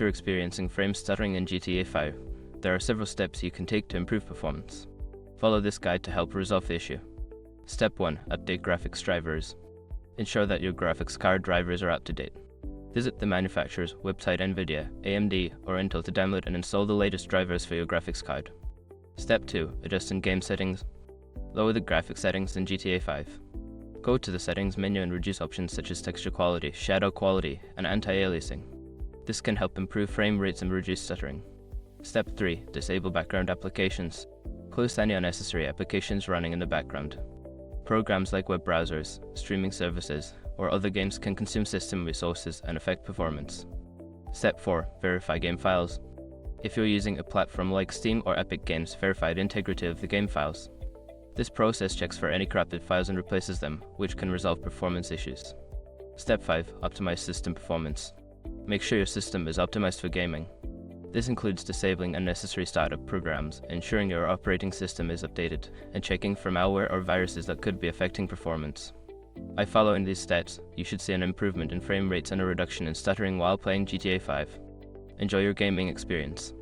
If you're experiencing frame stuttering in GTA 5, there are several steps you can take to improve performance. Follow this guide to help resolve the issue. Step 1. Update graphics drivers. Ensure that your graphics card drivers are up to date. Visit the manufacturer's website, NVIDIA, AMD, or Intel to download and install the latest drivers for your graphics card. Step 2. Adjust in-game settings. Lower the graphics settings in GTA 5. Go to the settings menu and reduce options such as texture quality, shadow quality, and anti-aliasing. This can help improve frame rates and reduce stuttering. Step 3. Disable background applications. Close any unnecessary applications running in the background. Programs like web browsers, streaming services, or other games can consume system resources and affect performance. Step 4. Verify game files. If you're using a platform like Steam or Epic Games, verify the integrity of the game files. This process checks for any corrupted files and replaces them, which can resolve performance issues. Step 5. Optimize system performance. Make sure your system is optimized for gaming. This includes disabling unnecessary startup programs, ensuring your operating system is updated, and checking for malware or viruses that could be affecting performance. By following these steps, you should see an improvement in frame rates and a reduction in stuttering while playing GTA 5. Enjoy your gaming experience.